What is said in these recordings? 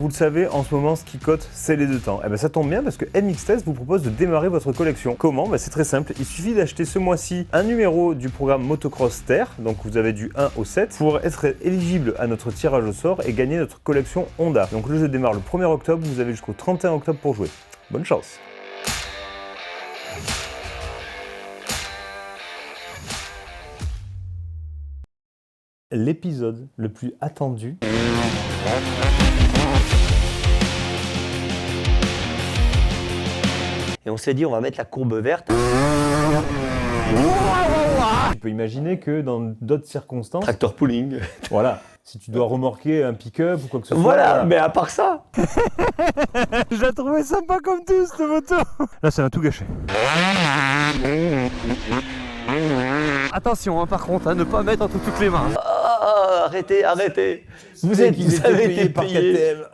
Vous le savez, en ce moment, ce qui cote, c'est les deux temps. Et ben ça tombe bien parce que MX Test vous propose de démarrer votre collection. Comment? C'est très simple, il suffit d'acheter ce mois-ci un numéro du programme Motocross Terre, donc vous avez du 1 au 7, pour être éligible à notre tirage au sort et gagner notre collection Honda. Donc le jeu démarre le 1er octobre, vous avez jusqu'au 31 octobre pour jouer. Bonne chance! L'épisode le plus attendu. Et on s'est dit, on va mettre la courbe verte. Tu peux imaginer que dans d'autres circonstances, Tractor pulling. voilà, si tu dois remorquer un pick-up ou quoi que ce soit. Voilà, mais à part ça. Je la trouvais sympa comme tout, cette moto. Là, ça va tout gâcher. Attention, par contre, à ne pas mettre entre toutes les mains. Ah, arrêtez. Vous avez été par payé. KTM.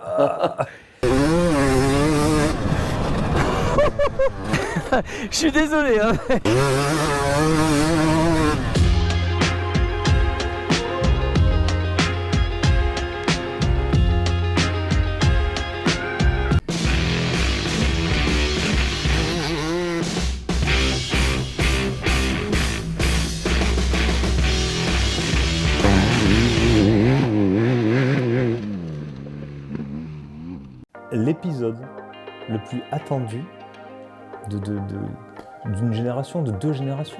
Je suis désolé, hein. L'épisode le plus attendu d'une génération, de deux générations.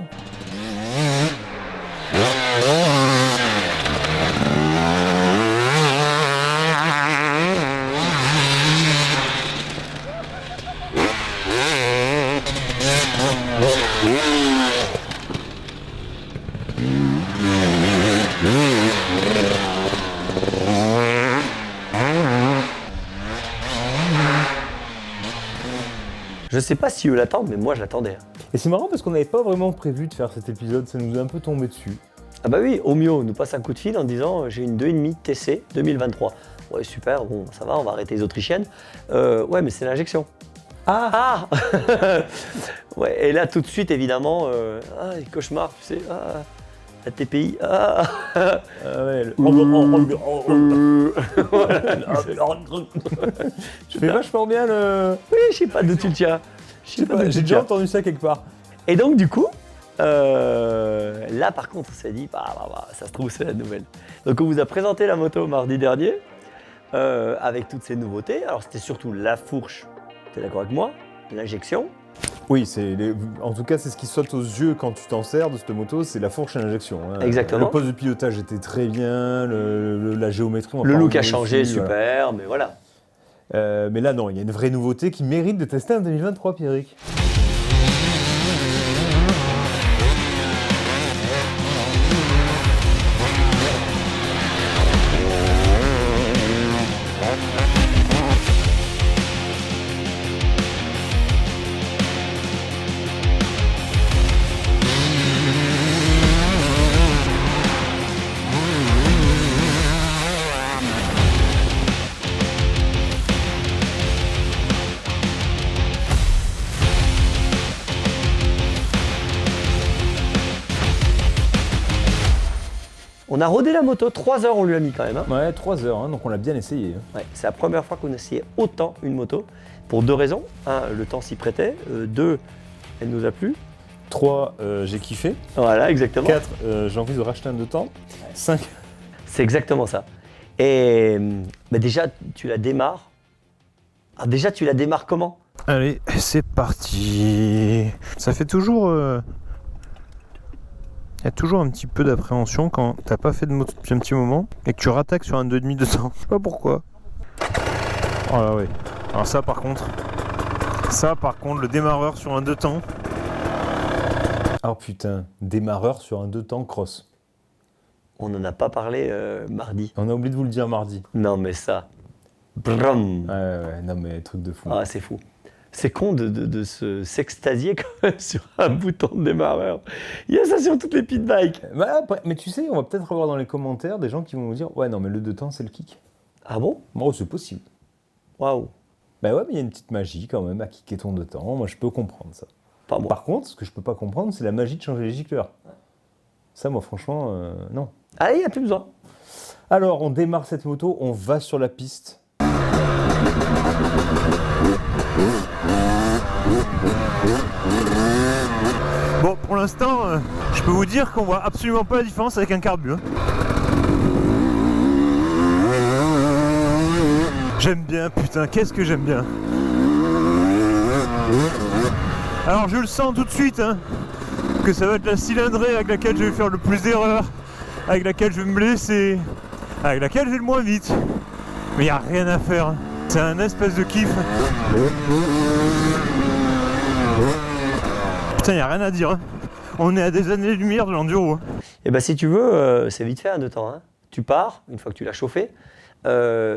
Je sais pas si eux l'attendent, mais moi je l'attendais. Et c'est marrant parce qu'on n'avait pas vraiment prévu de faire cet épisode, ça nous est un peu tombé dessus. Ah bah oui, Omio nous passe un coup de fil en disant j'ai une 2,5 TC 2023. Ouais super, bon ça va, on va arrêter les Autrichiennes. Ouais mais c'est l'injection. Ah ouais, et là tout de suite évidemment, les cauchemars, tu sais, la TPI, ouais, je fais vachement bien le... Oui, je sais pas d'où tu le tiens. J'ai déjà entendu ça quelque part. Et donc du coup, là par contre on s'est dit, ça se trouve c'est la nouvelle. Donc on vous a présenté la moto mardi dernier, avec toutes ces nouveautés. Alors c'était surtout la fourche, t'es d'accord avec moi, l'injection. Oui, en tout cas c'est ce qui saute aux yeux quand tu t'en sers de cette moto, c'est la fourche à injection. Hein. Exactement. Le poste de pilotage était très bien, la géométrie... Le look a changé, super, mais voilà. Mais là non, il y a une vraie nouveauté qui mérite de tester en 2023, Pierrick. On a rodé la moto, 3 heures on lui a mis quand même. Hein. Ouais, 3 heures, hein, donc on l'a bien essayé. Ouais, c'est la première fois qu'on essayait autant une moto, pour 2 raisons. 1, le temps s'y prêtait. 2, elle nous a plu. 3, j'ai kiffé. Voilà, exactement. 4, j'ai envie de racheter un de temps. 5. C'est exactement ça. Et déjà, tu la démarres. Ah, déjà, tu la démarres comment? Allez, c'est parti. Ça fait toujours... Il y a toujours un petit peu d'appréhension quand t'as pas fait de moto depuis un petit moment et que tu rattaques sur un 2,5 de temps. Je sais pas pourquoi. Oh là ouais. Alors ça par contre, le démarreur sur un 2 temps. Oh putain, démarreur sur un 2 temps cross. On n'en a pas parlé mardi. On a oublié de vous le dire mardi. Non mais ça. Brum. Ouais, non mais truc de fou. Ah c'est fou. C'est con de s'extasier quand même sur un bouton de démarreur. Il y a ça sur toutes les pit bikes. Mais tu sais, on va peut-être avoir dans les commentaires des gens qui vont nous dire ouais non mais le 2 temps c'est le kick. Ah bon? Bon, c'est possible. Waouh. Bah ouais, mais il y a une petite magie quand même à kicker ton 2 temps. Moi je peux comprendre ça. Pas moi. Par contre, ce que je peux pas comprendre, c'est la magie de changer les gicleurs. Ça, moi, franchement, non. Allez, il n'y a plus besoin. Alors, on démarre cette moto, on va sur la piste. pour l'instant, je peux vous dire qu'on voit absolument pas la différence avec un carbu. Hein. J'aime bien, putain, qu'est-ce que j'aime bien. Alors je le sens tout de suite, hein, que ça va être la cylindrée avec laquelle je vais faire le plus d'erreurs, avec laquelle je vais me blesser, avec laquelle je vais le moins vite. Mais y a rien à faire, hein. C'est un espèce de kiff. Putain, y a rien à dire, hein. On est à des années-lumière de l'enduro. Hein. Et bah si tu veux, c'est vite fait en 2 temps. Hein. Tu pars, une fois que tu l'as chauffé,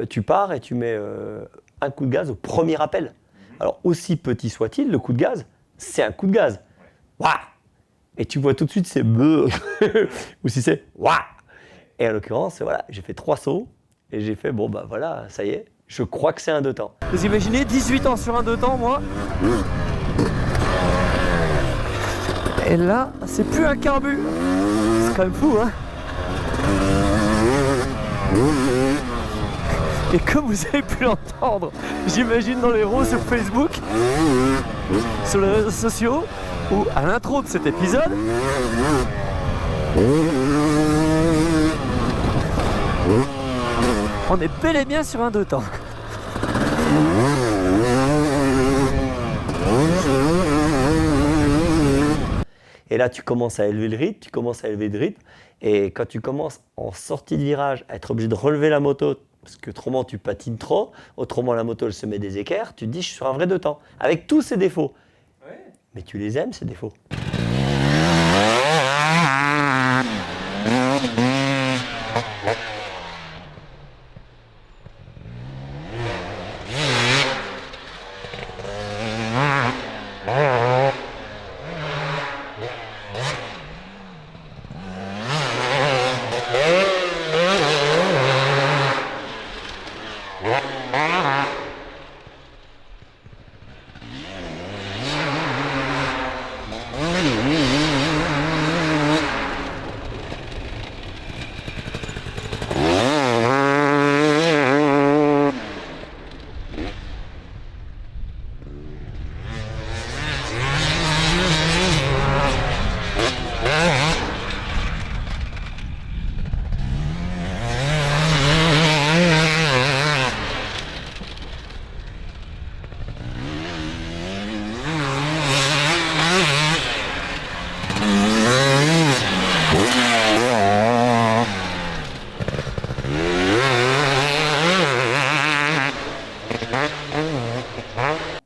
tu pars et tu mets un coup de gaz au premier appel. Alors aussi petit soit-il, le coup de gaz, c'est un coup de gaz. Ouah. Et tu vois tout de suite c'est bleu ou si c'est ouah. Et en l'occurrence, voilà, j'ai fait 3 sauts et j'ai fait bon bah voilà, ça y est, je crois que c'est un 2 temps. Vous imaginez 18 ans sur un 2 temps, moi? Et là, c'est plus un carbu. C'est quand même fou, hein? Et comme vous avez pu l'entendre, j'imagine dans les héros sur Facebook, sur les réseaux sociaux, ou à l'intro de cet épisode, on est bel et bien sur un 2 temps. Et là, tu commences à élever le rythme, et quand tu commences en sortie de virage à être obligé de relever la moto, parce que autrement tu patines trop, autrement la moto elle se met des équerres, tu te dis je suis sur un vrai 2 temps, avec tous ses défauts. Ouais. Mais tu les aimes ces défauts.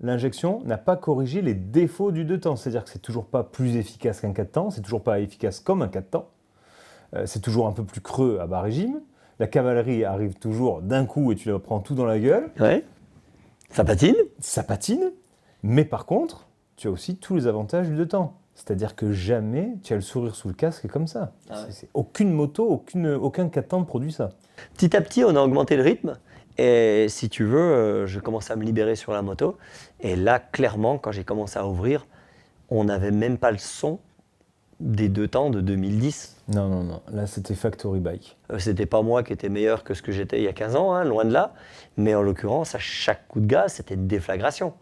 L'injection n'a pas corrigé les défauts du 2 temps, c'est-à-dire que c'est toujours pas plus efficace qu'un 4 temps, c'est toujours pas efficace comme un 4 temps, c'est toujours un peu plus creux à bas régime, la cavalerie arrive toujours d'un coup et tu la prends tout dans la gueule. Ouais. Ça patine. Ça patine, mais par contre, tu as aussi tous les avantages du 2 temps. C'est-à-dire que jamais tu as le sourire sous le casque comme ça. Ah ouais. Aucune moto, aucun 4 temps ne produit ça. Petit à petit, on a augmenté le rythme. Et si tu veux, je commence à me libérer sur la moto. Et là, clairement, quand j'ai commencé à ouvrir, on n'avait même pas le son des 2 temps de 2010. Non. Là, c'était Factory Bike. C'était pas moi qui étais meilleur que ce que j'étais il y a 15 ans, hein, loin de là. Mais en l'occurrence, à chaque coup de gaz, c'était une déflagration.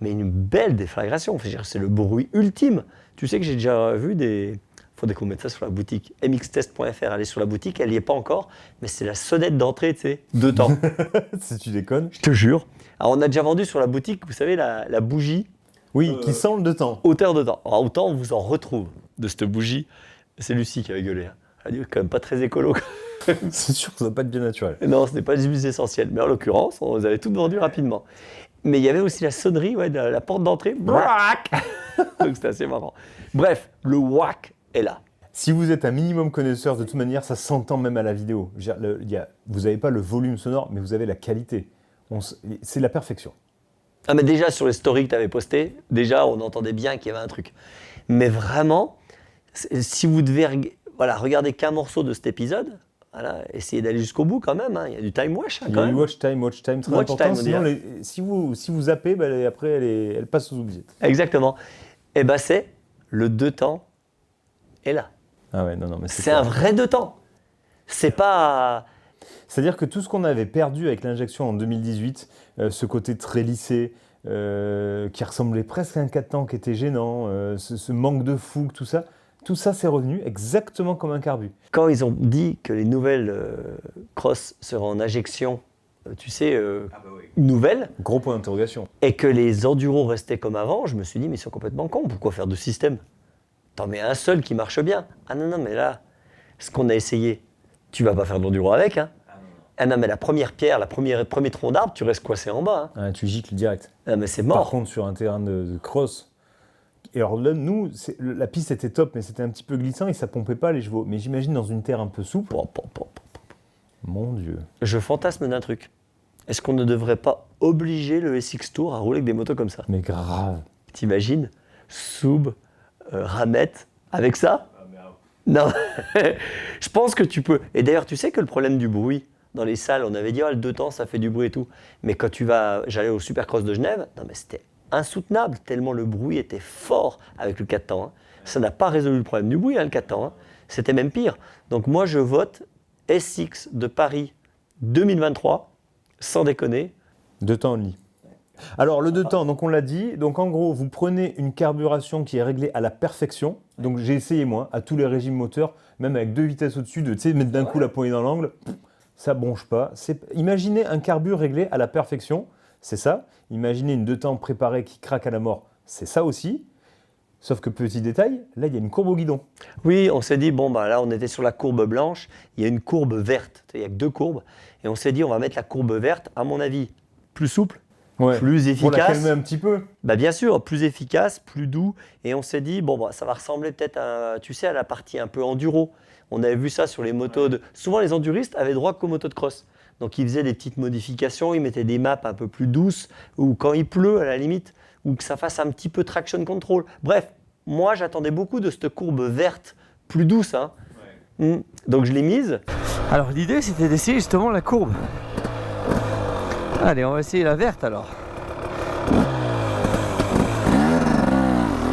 Mais une belle déflagration. C'est le bruit ultime. Tu sais que j'ai déjà vu des... Faudrait qu'on mette ça sur la boutique. mxtest.fr, allez sur la boutique, elle n'y est pas encore, mais c'est la sonnette d'entrée, tu sais, 2 temps. Si tu déconnes. Je te jure. Alors on a déjà vendu sur la boutique, vous savez, la bougie. Oui, qui sent le 2 temps. Hauteur 2 temps. Alors autant on vous en retrouve de cette bougie. C'est Lucie qui a gueulé. Hein. Elle a dit quand même pas très écolo. C'est sûr que ça ne va pas être bien naturel. Non, ce n'est pas les huiles essentielles. Mais en l'occurrence, on les avait toutes vendues rapidement. Mais il y avait aussi la sonnerie de la porte d'entrée. Donc c'était assez marrant. Bref, le whack est là. Si vous êtes un minimum connaisseur, de toute manière, ça s'entend même à la vidéo. Vous n'avez pas le volume sonore, mais vous avez la qualité. C'est la perfection. Ah mais déjà, sur les stories que tu avais postées, déjà, on entendait bien qu'il y avait un truc. Mais vraiment, si vous devez regarder qu'un morceau de cet épisode, essayez d'aller jusqu'au bout quand même. Hein. Il y a du time watch. Hein, il y a du watch time très important. Sinon, si vous zappez, après, elle passe aux oubliettes. Exactement. Et c'est le 2 temps est là. Ah ouais, non, mais c'est un vrai 2 temps. C'est pas... C'est-à-dire que tout ce qu'on avait perdu avec l'injection en 2018, ce côté très lissé, qui ressemblait presque à un 4 temps, qui était gênant, ce manque de fougue, tout ça c'est revenu exactement comme un carbu. Quand ils ont dit que les nouvelles Cross seraient en injection, nouvelles, Gros point d'interrogation. et que les enduros restaient comme avant, je me suis dit, mais ils sont complètement cons, pourquoi faire deux systèmes? T'en mets un seul qui marche bien. Ah non, mais là, ce qu'on a essayé, tu vas pas faire d'enduro avec, hein. Ah non, mais la première pierre, premier tronc d'arbre, tu restes coincé en bas. Hein. Ah, tu gicles direct. Ah, mais c'est Par mort. contre, sur un terrain de cross, et alors là, nous, la piste était top, mais c'était un petit peu glissant et ça pompait pas les chevaux. Mais j'imagine dans une terre un peu souple. Mon Dieu. Je fantasme d'un truc. Est-ce qu'on ne devrait pas obliger le SX Tour à rouler avec des motos comme ça? Mais grave. T'imagines Soub, Ramette, avec ça? Non. Je pense que tu peux. Et d'ailleurs, tu sais que le problème du bruit, dans les salles, on avait dit, le 2 temps, ça fait du bruit et tout. Mais quand j'allais au Supercross de Genève, non mais c'était insoutenable, tellement le bruit était fort avec le 4 temps. Hein. Ça n'a pas résolu le problème du bruit, le 4 temps. Hein. C'était même pire. Donc moi, je vote SX de Paris 2023, sans déconner. 2 temps only. Alors le 2 temps, donc on l'a dit, donc en gros vous prenez une carburation qui est réglée à la perfection, donc j'ai essayé moi, à tous les régimes moteurs, même avec 2 vitesses au-dessus, de mettre d'un coup la poignée dans l'angle, ça bronche pas. Imaginez un carbu réglé à la perfection, c'est ça. Imaginez une 2 temps préparée qui craque à la mort, c'est ça aussi. Sauf que petit détail, là il y a une courbe au guidon. Oui, on s'est dit, là on était sur la courbe blanche, il y a une courbe verte, il n'y a que 2 courbes, et on s'est dit on va mettre la courbe verte, à mon avis, plus souple, plus efficace. Pour la calmer un petit peu. Bien sûr, plus efficace, plus doux, et on s'est dit, ça va ressembler peut-être à la partie un peu enduro. On avait vu ça sur les motos Souvent les enduristes avaient droit qu'aux motos de cross. Donc ils faisaient des petites modifications, ils mettaient des maps un peu plus douces, ou quand il pleut à la limite, ou que ça fasse un petit peu traction control. Bref, moi j'attendais beaucoup de cette courbe verte, plus douce. Hein. Donc je l'ai mise. Alors l'idée c'était d'essayer justement la courbe. Allez, on va essayer la verte alors.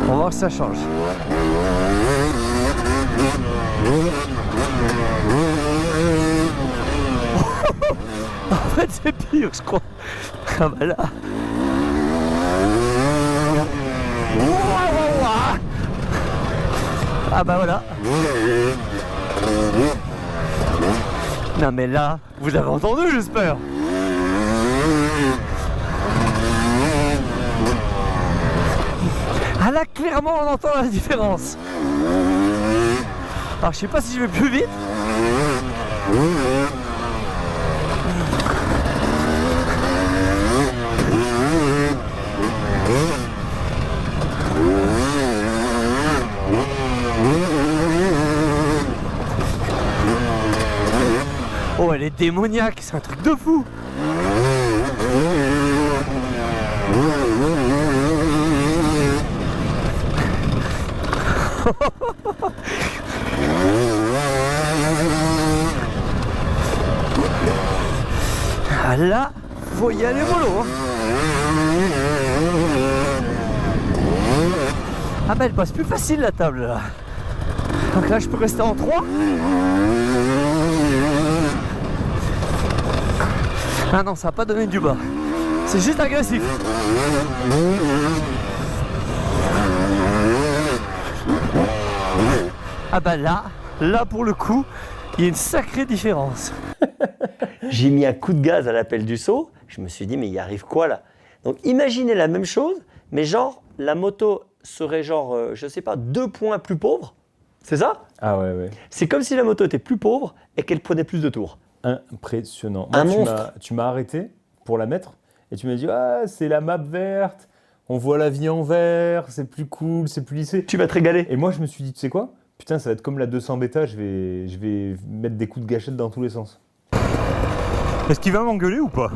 On va voir si ça change. En fait c'est pire je crois. Ah bah là. Ah bah voilà. Non mais là, vous avez entendu j'espère. Ah là clairement on entend la différence. Alors je sais pas si je vais plus vite. Oh elle est démoniaque, c'est un truc de fou. Ah là, faut y aller mollo. Hein. Ah bah elle passe plus facile la table là. Donc là je peux rester en 3. Ah non, ça va pas donner du bas. C'est juste agressif. Ah bah là pour le coup, il y a une sacrée différence. J'ai mis un coup de gaz à l'appel du saut. Je me suis dit, mais il arrive quoi là? Donc imaginez la même chose, mais genre la moto serait je sais pas, 2 points plus pauvre. C'est ça? Ah ouais. C'est comme si la moto était plus pauvre et qu'elle prenait plus de tours. Impressionnant. Un Moi, monstre. Tu m'as arrêté pour la mettre et tu m'as dit c'est la map verte, on voit la vie en vert, c'est plus cool, c'est plus lissé. Tu vas te régaler. Et moi je me suis dit tu sais quoi? Putain ça va être comme la 200 bêta, je vais mettre des coups de gâchette dans tous les sens. Est-ce qu'il va m'engueuler ou pas?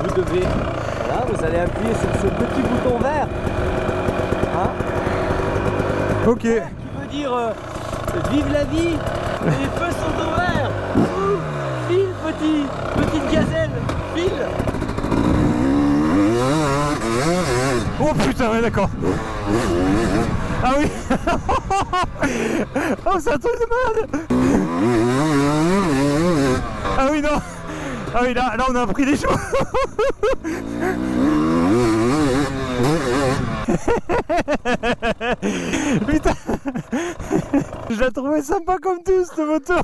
Vous devez, voilà, vous allez appuyer sur ce petit bouton vert. Hein? Ok. Qui veut dire vive la vie, les feux sont au vert. File petite gazelle, file. Oh putain, ouais d'accord. Ah oui. Oh c'est un truc de malade. Ah oui non. Ah oui, là on a appris des choses. Putain. Je la trouvais sympa comme tout cette moto.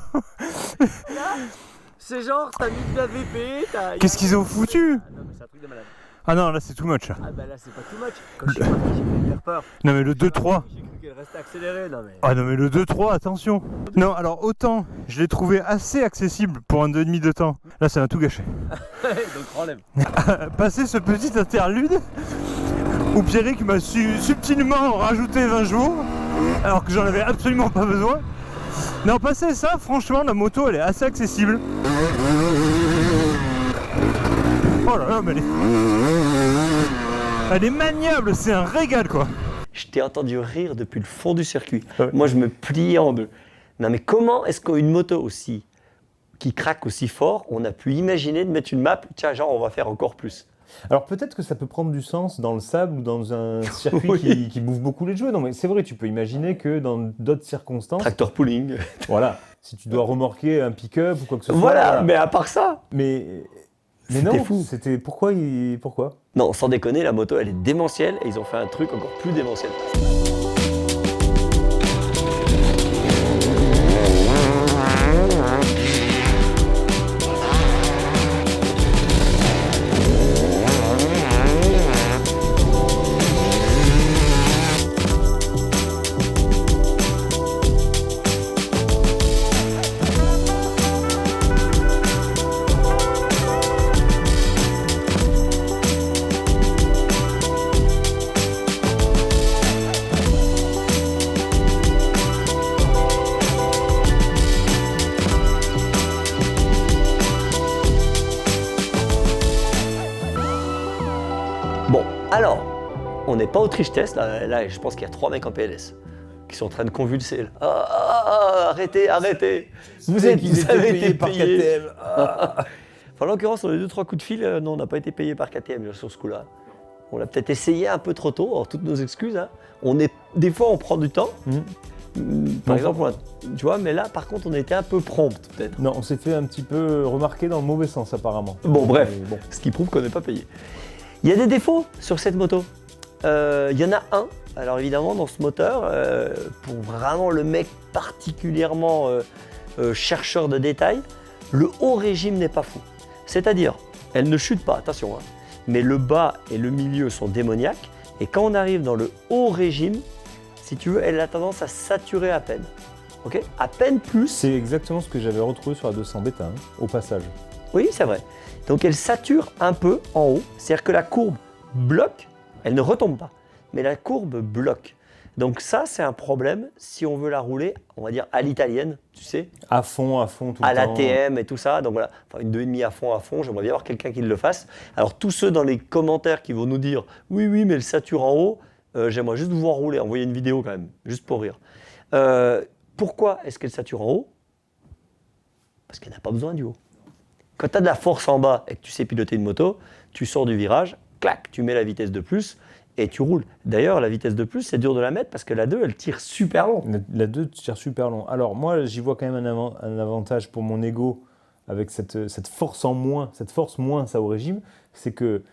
C'est genre, t'as mis de la VP, t'as... Qu'est-ce qu'ils ont foutu? Ah non, mais c'est un truc de malade. Ah non, là c'est too much. Ah bah là, c'est pas too much. Quand je suis parti, j'ai fait hyper peur. Non mais le 2-3. J'ai cru qu'elle restait accélérée, non mais... Ah non mais le 2-3, attention. Non, alors autant je l'ai trouvé assez accessible pour un 2,5 de temps. Là ça m'a tout gâché. Donc problème. Passer ce petit interlude où Pierrick m'a subtilement rajouté 20 jours alors que j'en avais absolument pas besoin. Non, passer ça, franchement la moto elle est assez accessible. Oh là là, mais elle est maniable, c'est un régal quoi. Je t'ai entendu rire depuis le fond du circuit. Ouais. Moi, je me pliais en deux. Non, mais comment est-ce qu'une moto aussi, qui craque aussi fort, on a pu imaginer de mettre une map, tiens, genre, on va faire encore plus. Alors peut-être que ça peut prendre du sens dans le sable ou dans un circuit Oui. qui bouffe beaucoup les cheveux. Non mais c'est vrai, tu peux imaginer que dans d'autres circonstances, Tractor pooling. voilà, si tu dois remorquer un pick-up ou quoi que ce soit. Voilà, mais à part ça. Mais C'était non, fou. c'était pourquoi Non, sans déconner, la moto, elle est démentielle et ils ont fait un truc encore plus démentiel. Bon, alors, on n'est pas au triche test, là je pense qu'il y a 3 mecs en PLS qui sont en train de convulser. Là. Arrêtez, arrêtez. Vous avez été par payés. KTM. Enfin, en l'occurrence, on a eu 2-3 coups de fil. Non, on n'a pas été payé par KTM sur ce coup-là. On l'a peut-être essayé un peu trop tôt, alors toutes nos excuses. Hein. Des fois, on prend du temps. Par exemple, tu vois, mais là, par contre, on a été un peu prompt, peut-être. Non, on s'est fait un petit peu remarquer dans le mauvais sens apparemment. Bon, bref, Mais bon. ce qui prouve qu'on n'est pas payé. Il y a des défauts sur cette moto. Il y en a un. Alors évidemment, dans ce moteur, pour vraiment le mec particulièrement chercheur de détails, le haut régime n'est pas fou. C'est-à-dire, elle ne chute pas, attention, hein, mais le bas et le milieu sont démoniaques. Et quand on arrive dans le haut régime, si tu veux, elle a tendance à saturer à peine. Ok ? À peine plus. C'est exactement ce que j'avais retrouvé sur la 200 bêta, hein, au passage. Oui, c'est vrai. Donc elle sature un peu en haut, c'est-à-dire que la courbe bloque, elle ne retombe pas, mais la courbe bloque. Donc ça, c'est un problème si on veut la rouler, on va dire à l'italienne, tu sais, À fond, tout le à temps. l'ATM et tout ça. Donc voilà, enfin, une 2,5 à fond, j'aimerais bien avoir quelqu'un qui le fasse. Alors tous ceux dans les commentaires qui vont nous dire « Oui, mais elle sature en haut », j'aimerais juste vous voir rouler, envoyer une vidéo quand même, juste pour rire. Pourquoi est-ce qu'elle sature en haut ? Parce qu'elle n'a pas besoin du haut. Quand tu as de la force en bas et que tu sais piloter une moto, tu sors du virage, clac, tu mets la vitesse de plus et tu roules. D'ailleurs, la vitesse de plus, c'est dur de la mettre parce que la 2, elle tire super long. La 2 tire super long. Alors moi, j'y vois quand même un avantage pour mon ego avec cette force en moins, cette force moins ça au régime, c'est que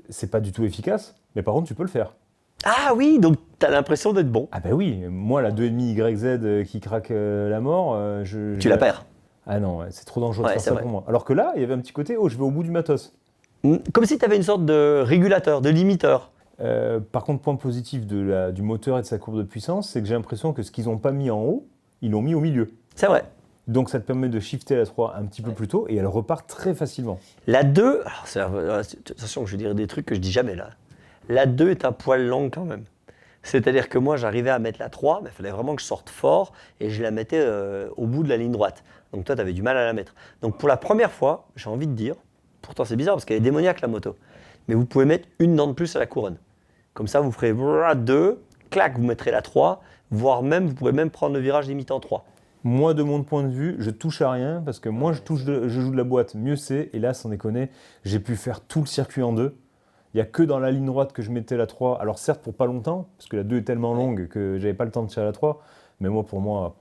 c'est pas du tout efficace, mais par contre tu peux le faire. Ah oui, donc tu as l'impression d'être bon. Ah bah oui, moi la 2,5 YZ qui craque la mort, Tu la perds. Ah non, ouais, c'est trop dangereux Ouais, de faire c'est ça vrai. pour moi. Alors que là, il y avait un petit côté, oh je vais au bout du matos. Comme si tu avais une sorte de régulateur, de limiteur. Par contre, point positif du moteur et de sa courbe de puissance, c'est que j'ai l'impression que ce qu'ils n'ont pas mis en haut, ils l'ont mis au milieu. C'est vrai. Donc ça te permet de shifter la 3 un petit peu plus tôt et elle repart très facilement. La 2, attention, je vais dire des trucs que je dis jamais là. La 2 est un poil long quand même. C'est-à-dire que moi, j'arrivais à mettre la 3, mais il fallait vraiment que je sorte fort et je la mettais au bout de la ligne droite. Donc toi, tu avais du mal à la mettre. Donc pour la première fois, j'ai envie de dire, pourtant c'est bizarre parce qu'elle est démoniaque la moto, mais vous pouvez mettre une dent de plus à la couronne. Comme ça, vous ferez 2, clac, vous mettrez la 3, voire même, vous pourrez même prendre le virage limite en 3. Moi, de mon point de vue, je touche à rien parce que moi, je joue de la boîte, mieux c'est. Et là, sans déconner, j'ai pu faire tout le circuit en 2. Il n'y a que dans la ligne droite que je mettais la 3. Alors certes, pour pas longtemps, parce que la 2 est tellement longue que j'avais pas le temps de tirer la 3. Mais moi, pour moi,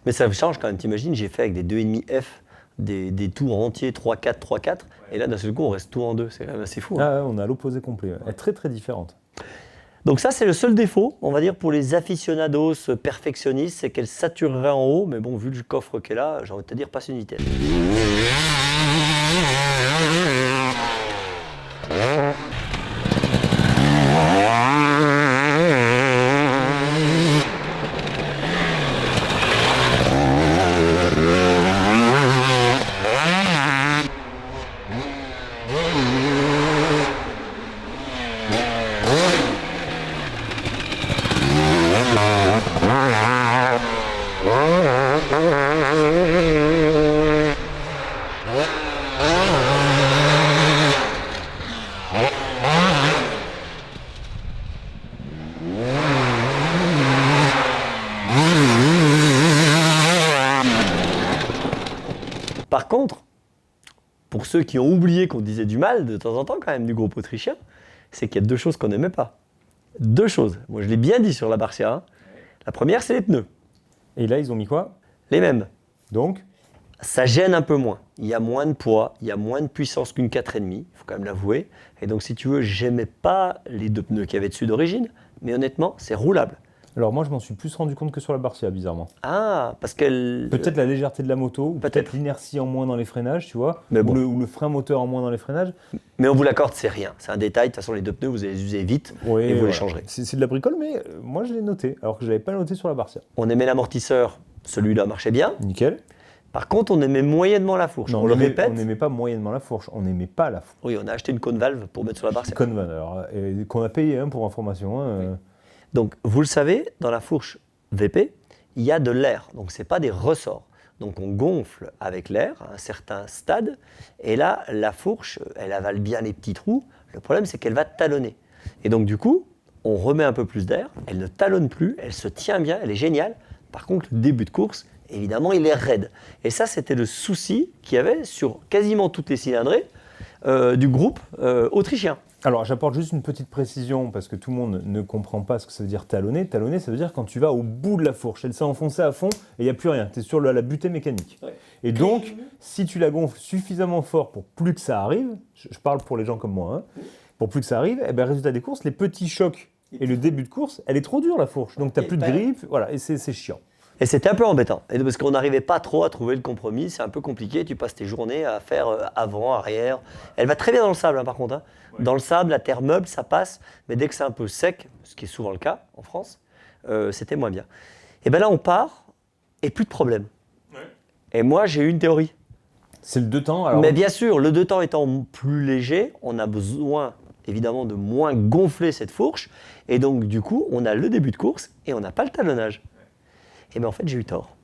Mais ça change quand même, t'imagines, j'ai fait avec des 2,5 F des tours entiers 3-4, 3-4. Et là, d'un seul coup, on reste tout en 2. C'est quand même assez fou. Hein. Ah, ouais, on a l'opposé complet. Elle est très très différente. Donc ça, c'est le seul défaut, on va dire, pour les aficionados perfectionnistes, c'est qu'elle saturerait en haut. Mais bon, vu le coffre qu'elle a, j'ai envie de te dire, passe une vitesse. Par contre, pour ceux qui ont oublié qu'on disait du mal de temps en temps quand même du groupe autrichien, c'est qu'il y a deux choses qu'on n'aimait pas. Deux choses. Moi, je l'ai bien dit sur la Barcia. Hein. La première, c'est les pneus. Et là, ils ont mis quoi? Les mêmes. Donc, Ça gêne un peu moins. Il y a moins de poids, il y a moins de puissance qu'une 4,5, il faut quand même l'avouer. Et donc, si tu veux, j'aimais pas les deux pneus qu'il y avait dessus d'origine, mais honnêtement, c'est roulable. alors moi, je m'en suis plus rendu compte que sur la Barcia, bizarrement. Ah, parce qu'elle... Peut-être la légèreté de la moto, ou Peut-être. peut-être l'inertie en moins dans les freinages, tu vois, Mais bon. ou le frein moteur en moins dans les freinages. Mais on vous l'accorde, c'est rien. C'est un détail. De toute façon, les deux pneus, vous allez les user vite Oui, et vous voilà. les changerez. C'est de la bricole, mais moi, je l'ai noté, alors que je l'avais pas noté sur la Barcia. On aimait l'amortisseur, celui-là marchait bien. Nickel. Par contre, on aimait moyennement la fourche. Non, on le n'aimait- répète. On n'aimait pas moyennement la fourche, on n'aimait pas la fourche. Oui, on a acheté une cône valve pour mettre sur la Barcia. Convan, alors, et qu'on a payé hein, pour information. Hein, Donc, vous le savez, dans la fourche VP, il y a de l'air. Donc, ce n'est pas des ressorts. Donc, on gonfle avec l'air à un certain stade. Et là, la fourche, elle avale bien les petits trous. Le problème, c'est qu'elle va talonner. Et donc, du coup, on remet un peu plus d'air. Elle ne talonne plus. Elle se tient bien. Elle est géniale. Par contre, le début de course, évidemment, il est raide. Et ça, c'était le souci qu'il y avait sur quasiment toutes les cylindrées du groupe autrichien. Alors, j'apporte juste une petite précision parce que tout le monde ne comprend pas ce que ça veut dire talonner. Talonner, ça veut dire quand tu vas au bout de la fourche. Elle s'est enfoncée à fond et il n'y a plus rien. Tu es sur la butée mécanique. Ouais. Et donc, si tu la gonfles suffisamment fort pour plus que ça arrive, je parle pour les gens comme moi, hein, pour plus que ça arrive, eh ben, résultat des courses, les petits chocs et le début de course, elle est trop dure la fourche. Donc, tu n'as plus de grip, voilà, et c'est chiant. Et c'était un peu embêtant, et parce qu'on n'arrivait pas trop à trouver le compromis, c'est un peu compliqué, tu passes tes journées à faire avant, arrière. Elle va très bien dans le sable hein, par contre. Hein. Ouais. Dans le sable, la terre meuble, ça passe, mais dès que c'est un peu sec, ce qui est souvent le cas en France, c'était moins bien. Et bien là on part, et plus de problème. Ouais. Et moi j'ai eu une théorie. C'est le 2 temps alors... Mais bien sûr, le 2 temps étant plus léger, on a besoin évidemment de moins gonfler cette fourche, et donc du coup on a le début de course, et on n'a pas le talonnage. Et bien en fait, j'ai eu tort.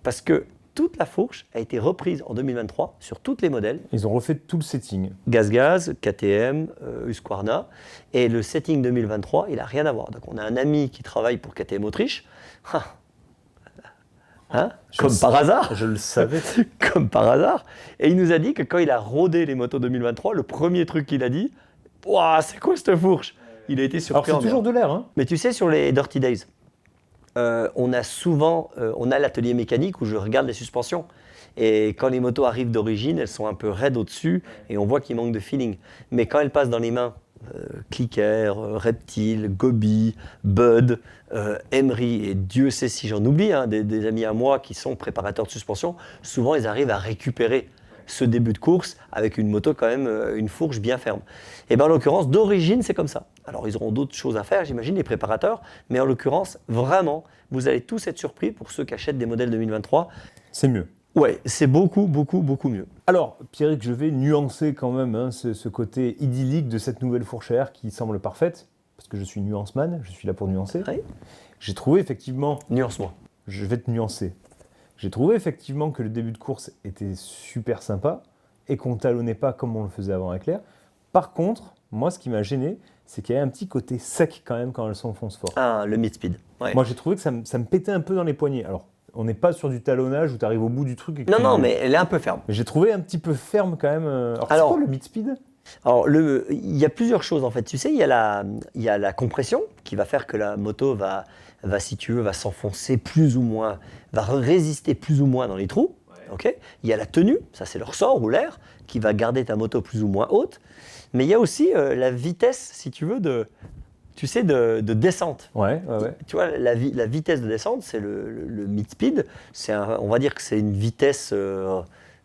Parce que toute la fourche a été reprise en 2023 sur tous les modèles. Ils ont refait tout le setting. Gaz, KTM, Husqvarna. Et le setting 2023, il n'a rien à voir. Donc on a un ami qui travaille pour KTM Autriche. Hein comme par hasard. Je le savais. Comme par hasard. Et il nous a dit que quand il a rodé les motos 2023, le premier truc qu'il a dit, « Waouh, c'est quoi cette fourche ?» Il a été surpris. Alors c'est toujours de l'air. Hein. Mais tu sais, sur les Dirty Days, on a souvent, on a l'atelier mécanique où je regarde les suspensions. Et quand les motos arrivent d'origine, elles sont un peu raides au-dessus et on voit qu'il manque de feeling. Mais quand elles passent dans les mains, Clicker, Reptile, Gobi, Bud, Emery, et Dieu sait si j'en oublie, hein, des amis à moi qui sont préparateurs de suspension, souvent ils arrivent à récupérer ce début de course avec une moto quand même, une fourche bien ferme. Et bien en l'occurrence, d'origine, c'est comme ça. Alors ils auront d'autres choses à faire, j'imagine, les préparateurs, mais en l'occurrence, vraiment, vous allez tous être surpris pour ceux qui achètent des modèles 2023. C'est mieux. Ouais, c'est beaucoup, beaucoup, beaucoup mieux. Alors, Pierrick, je vais nuancer quand même hein, ce côté idyllique de cette nouvelle fourchère qui semble parfaite, parce que je suis nuanceman, je suis là pour nuancer. Oui. J'ai trouvé effectivement... Nuance-moi. Je vais te nuancer. J'ai trouvé effectivement que le début de course était super sympa et qu'on ne talonnait pas comme on le faisait avant avec l'air. Par contre, moi, ce qui m'a gêné, c'est qu'il y a un petit côté sec quand même quand elle s'enfonce fort. Ah, le mid-speed. Ouais. Moi, j'ai trouvé que ça me pétait un peu dans les poignets. Alors, on n'est pas sur du talonnage où tu arrives au bout du truc. Et que non, mais elle est un peu ferme. Mais j'ai trouvé un petit peu ferme quand même. Alors c'est quoi le mid-speed ? Alors, il y a plusieurs choses en fait. Tu sais, il y a la compression qui va faire que la moto va si tu veux, va s'enfoncer plus ou moins, va résister plus ou moins dans les trous. Ouais. ok. Il y a la tenue, ça c'est le ressort ou l'air, qui va garder ta moto plus ou moins haute. Mais il y a aussi la vitesse, si tu veux, de descente. Ouais. Tu vois, la vitesse de descente, c'est le mid-speed. On va dire que c'est une vitesse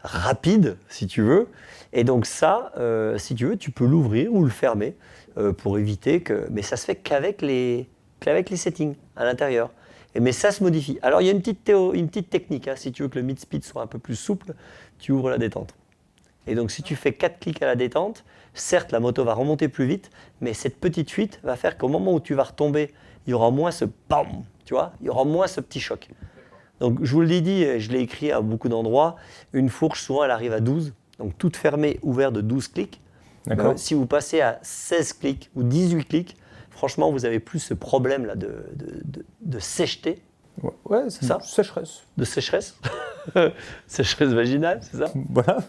rapide, si tu veux. Et donc ça, si tu veux, tu peux l'ouvrir ou le fermer pour éviter que... Mais ça se fait qu'avec les settings à l'intérieur. Mais ça se modifie. Alors, il y a une petite technique. Hein. Si tu veux que le mid-speed soit un peu plus souple, tu ouvres la détente. Et donc, si tu fais 4 clics à la détente, certes, la moto va remonter plus vite, mais cette petite fuite va faire qu'au moment où tu vas retomber, il y aura moins ce BAM, tu vois, il y aura moins ce petit choc. Donc, je vous l'ai dit, je l'ai écrit à beaucoup d'endroits, une fourche, souvent, elle arrive à 12. Donc, toute fermée, ouverte de 12 clics. Si vous passez à 16 clics ou 18 clics, franchement, vous avez plus ce problème-là de sècheté. Ouais, c'est ça. Sécheresse. De sécheresse. Sécheresse vaginale, c'est ça. Voilà.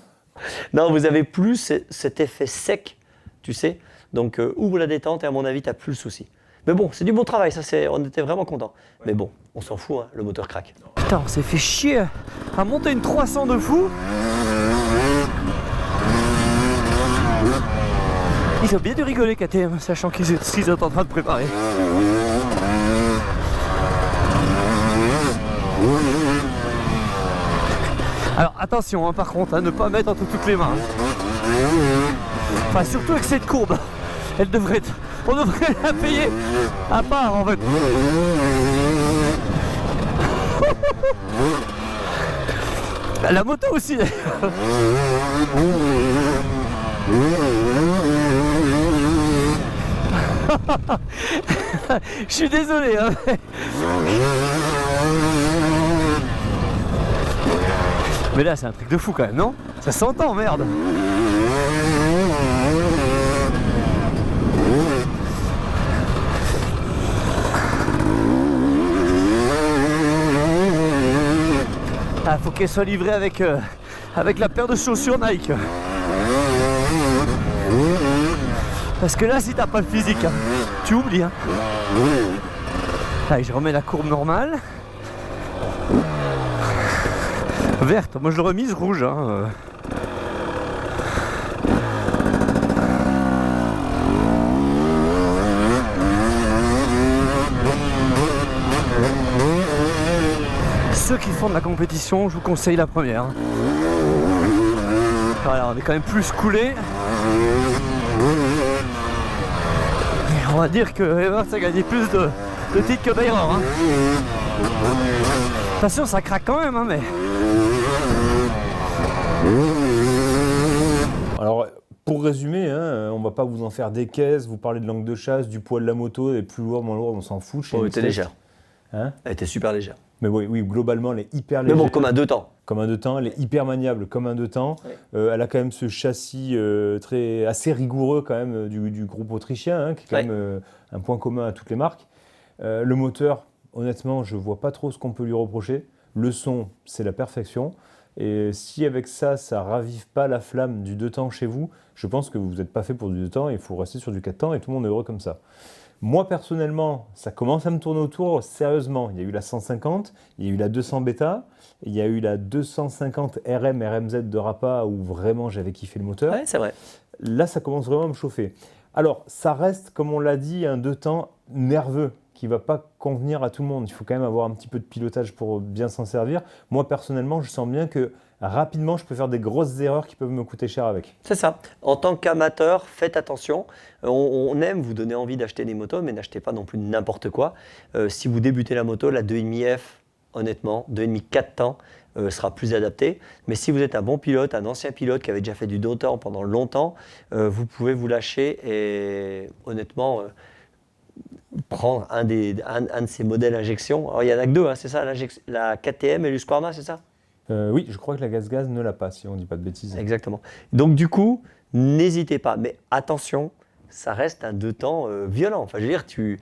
Non, vous avez plus cet effet sec, tu sais. Donc, ouvre la détente et à mon avis, tu n'as plus le souci. Mais bon, c'est du bon travail, on était vraiment contents. Mais bon, on s'en fout, hein, le moteur craque. Putain, on s'est fait chier à monter une 300 de fou. Ils ont bien dû rigoler KTM, sachant qu'ils sont en train de préparer. Alors attention, hein, par contre, à ne pas mettre entre toutes les mains. Enfin, surtout avec cette courbe. On devrait la payer à part en fait. La moto aussi d'ailleurs. Je suis désolé, hein. Mais là c'est un truc de fou quand même, non? Ça s'entend, merde. Ah, faut qu'elle soit livrée avec la paire de chaussures Nike. Parce que là, si t'as pas le physique, hein, tu oublies. Hein. Allez, je remets la courbe normale. Verte, moi je l'ai remise rouge. Hein. Ceux qui font de la compétition, je vous conseille la première. Voilà, on est quand même plus coulé. On va dire que Evans a gagné plus de titres que Bayron. Hein. Attention, ça craque quand même, hein, mais... Alors, pour résumer, hein, on va pas vous en faire des caisses, vous parler de l'angle de chasse, du poids de la moto, des plus lourds, moins lourds, on s'en fout. Elle était légère. Hein, elle était super légère. Mais oui, globalement, elle est hyper légère. Mais bon, comme un 2 temps. Comme un 2 temps, elle est hyper maniable comme un 2 temps. Oui. Elle a quand même ce châssis assez rigoureux quand même du groupe autrichien, hein, qui est quand même un point commun à toutes les marques. Le moteur, honnêtement, je vois pas trop ce qu'on peut lui reprocher. Le son, c'est la perfection. Et si avec ça, ça ravive pas la flamme du 2 temps chez vous, je pense que vous n'êtes pas fait pour du 2 temps, il faut rester sur du 4 temps et tout le monde est heureux comme ça. Moi, personnellement, ça commence à me tourner autour sérieusement. Il y a eu la 150, il y a eu la 200 bêta, il y a eu la 250 RM, RMZ de Rappa où vraiment j'avais kiffé le moteur. Ouais, c'est vrai. Là, ça commence vraiment à me chauffer. Alors, ça reste, comme on l'a dit, un 2 temps nerveux qui ne va pas convenir à tout le monde. Il faut quand même avoir un petit peu de pilotage pour bien s'en servir. Moi, personnellement, je sens bien que rapidement, je peux faire des grosses erreurs qui peuvent me coûter cher avec. C'est ça. En tant qu'amateur, faites attention. On aime vous donner envie d'acheter des motos, mais n'achetez pas non plus n'importe quoi. Si vous débutez la moto, la 2,5F, honnêtement, 2,5 4 temps sera plus adapté. Mais si vous êtes un bon pilote, un ancien pilote qui avait déjà fait du 2 temps pendant longtemps, vous pouvez vous lâcher et honnêtement prendre un de ces modèles injection. Alors il y en a que deux, hein, c'est ça, la KTM et l'Husqvarna, c'est ça? Oui, je crois que la GasGas ne l'a pas, si on ne dit pas de bêtises. Exactement. Donc du coup, n'hésitez pas. Mais attention, ça reste un 2 temps violent. Enfin, je veux dire, tu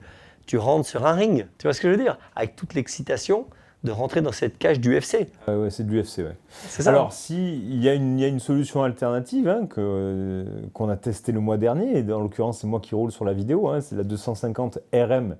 rentres sur un ring. Tu vois ce que je veux dire? Avec toute l'excitation de rentrer dans cette cage du UFC. Ouais, c'est de l'UFC, ouais. C'est ça. Alors, il y a une solution alternative hein, qu'on a testée le mois dernier, et en l'occurrence, c'est moi qui roule sur la vidéo, hein, c'est la 250 RM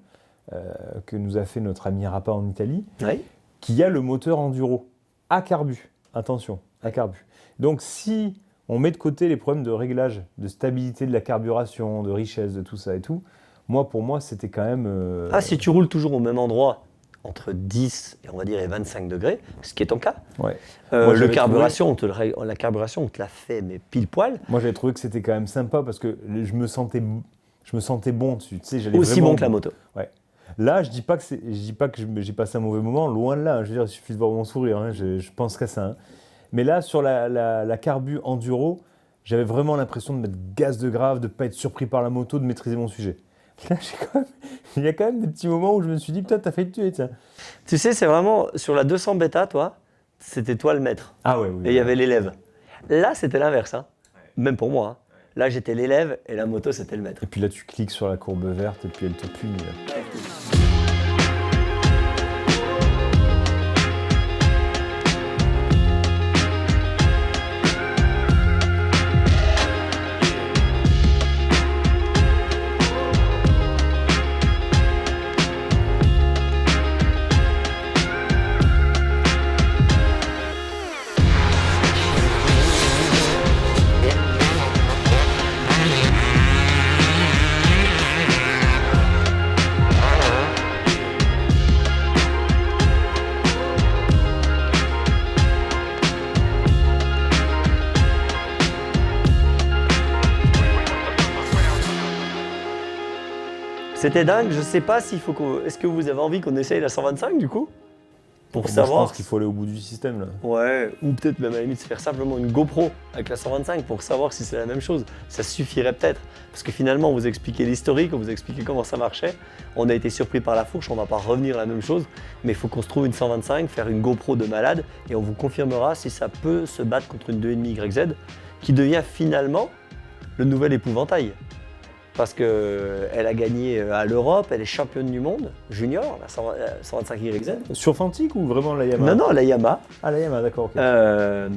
que nous a fait notre ami Rappa en Italie, Oui. qui a le moteur enduro à carbu. attention, un carbu. Donc si on met de côté les problèmes de réglage, de stabilité de la carburation, de richesse, de tout ça et tout, pour moi, c'était quand même... si tu roules toujours au même endroit, entre 10 et on va dire et 25 degrés, ce qui est ton cas, Ouais. la carburation, on te la fait mais pile poil. Moi, j'avais trouvé que c'était quand même sympa parce que je me sentais bon dessus. Tu sais, j'allais Aussi vraiment bon que la moto. Ouais. Là, je dis pas que j'ai passé un mauvais moment, loin de là. Je veux dire, il suffit de voir mon sourire. Hein, je pense qu'à ça. Hein. Mais là, sur la carbu enduro, j'avais vraiment l'impression de mettre gaz de grave, de ne pas être surpris par la moto, de maîtriser mon sujet. Là, il y a quand même des petits moments où je me suis dit, putain, t'as failli te tuer, tiens. Tu sais, c'est vraiment, sur la 200 bêta, toi, c'était toi le maître. Ah ouais, oui. Et il y avait l'élève. Là, c'était l'inverse, hein. Même pour moi. Hein. Là, j'étais l'élève et la moto, c'était le maître. Et puis là, tu cliques sur la courbe verte et puis elle te punit. Là. C'était dingue, je sais pas s'il faut qu'on... Est-ce que vous avez envie qu'on essaye la 125 du coup? Pour Moi, savoir. je pense qu'il faut aller au bout du système là. Ouais, ou peut-être même à la limite se faire simplement une GoPro avec la 125 pour savoir si c'est la même chose. Ça suffirait peut-être. Parce que finalement, on vous expliquait l'historique, on vous expliquait comment ça marchait. On a été surpris par la fourche, on va pas revenir à la même chose. Mais il faut qu'on se trouve une 125, faire une GoPro de malade et on vous confirmera si ça peut se battre contre une 2,5 YZ qui devient finalement le nouvel épouvantail. Parce qu'elle a gagné à l'Europe, elle est championne du monde, junior, la 125 YZ. Sur Fantic ou vraiment la Yamaha? Non, la Yamaha. Ah, la Yamaha, d'accord. Okay.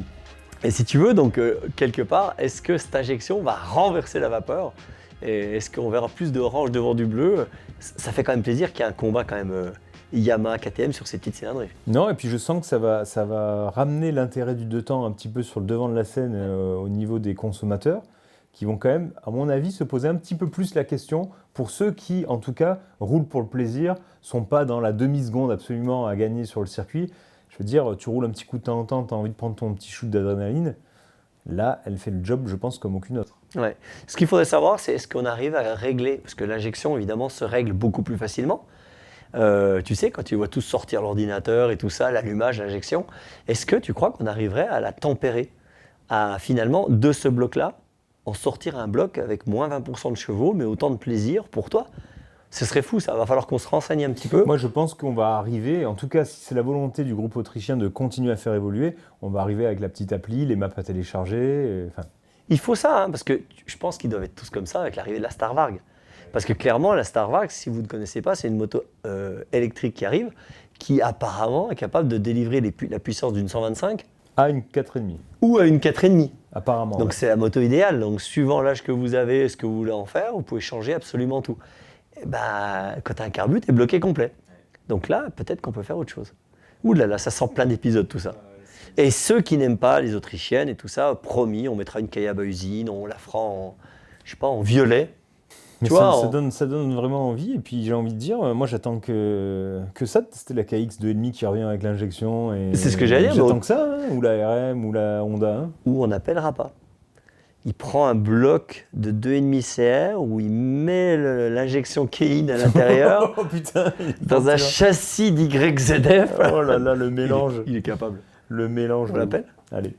Et si tu veux, donc quelque part, est-ce que cette injection va renverser la vapeur? Et est-ce qu'on verra plus d'orange devant du bleu? Ça fait quand même plaisir qu'il y ait un combat quand même Yamaha KTM sur ces petites cylindrées. Non, et puis je sens que ça va ramener l'intérêt du deux temps un petit peu sur le devant de la scène au niveau des consommateurs, qui vont quand même, à mon avis, se poser un petit peu plus la question pour ceux qui, en tout cas, roulent pour le plaisir, sont pas dans la demi-seconde absolument à gagner sur le circuit. Je veux dire, tu roules un petit coup de temps en temps, tu as envie de prendre ton petit shoot d'adrénaline. Là, elle fait le job, je pense, comme aucune autre. Ouais. Ce qu'il faudrait savoir, c'est est-ce qu'on arrive à régler, parce que l'injection, évidemment, se règle beaucoup plus facilement. Tu sais, quand tu vois tous sortir l'ordinateur et tout ça, l'allumage, l'injection, est-ce que tu crois qu'on arriverait à la tempérer, à finalement, de ce bloc-là, en sortir un bloc avec moins 20% de chevaux, mais autant de plaisir pour toi? Ce serait fou, ça va falloir qu'on se renseigne un petit peu. Moi, je pense qu'on va arriver, en tout cas, si c'est la volonté du groupe autrichien de continuer à faire évoluer, on va arriver avec la petite appli, les maps à télécharger. Il faut ça, hein, parce que je pense qu'ils doivent être tous comme ça avec l'arrivée de la Star Varg. Parce que clairement, la Star Varg, si vous ne connaissez pas, c'est une moto électrique qui arrive, qui apparemment est capable de délivrer la puissance d'une 125 à une 4,5. Ou à une 4,5. Apparemment. Donc c'est la moto idéale. Donc suivant l'âge que vous avez, ce que vous voulez en faire, vous pouvez changer absolument tout. Et quand tu as un carbu, tu es bloqué complet. Donc là, peut-être qu'on peut faire autre chose. Ouh là là, ça sent plein d'épisodes tout ça. Et ceux qui n'aiment pas les Autrichiennes et tout ça, promis, on mettra une Kayaba usine, on la fera en violet. Mais ça donne vraiment envie. Et puis j'ai envie de dire, moi j'attends que ça. C'était la KX 2,5 qui revient avec l'injection. C'est ce que j'allais dire. J'attends que ça, hein, ou la RM, ou la Honda. Hein. Ou on n'appellera pas. Il prend un bloc de 2,5 CR où il met l'injection Kein à l'intérieur oh, putain, dans un châssis d'YZF. Oh là là, le mélange. Il est capable. Le mélange. On l'appelle ? Allez.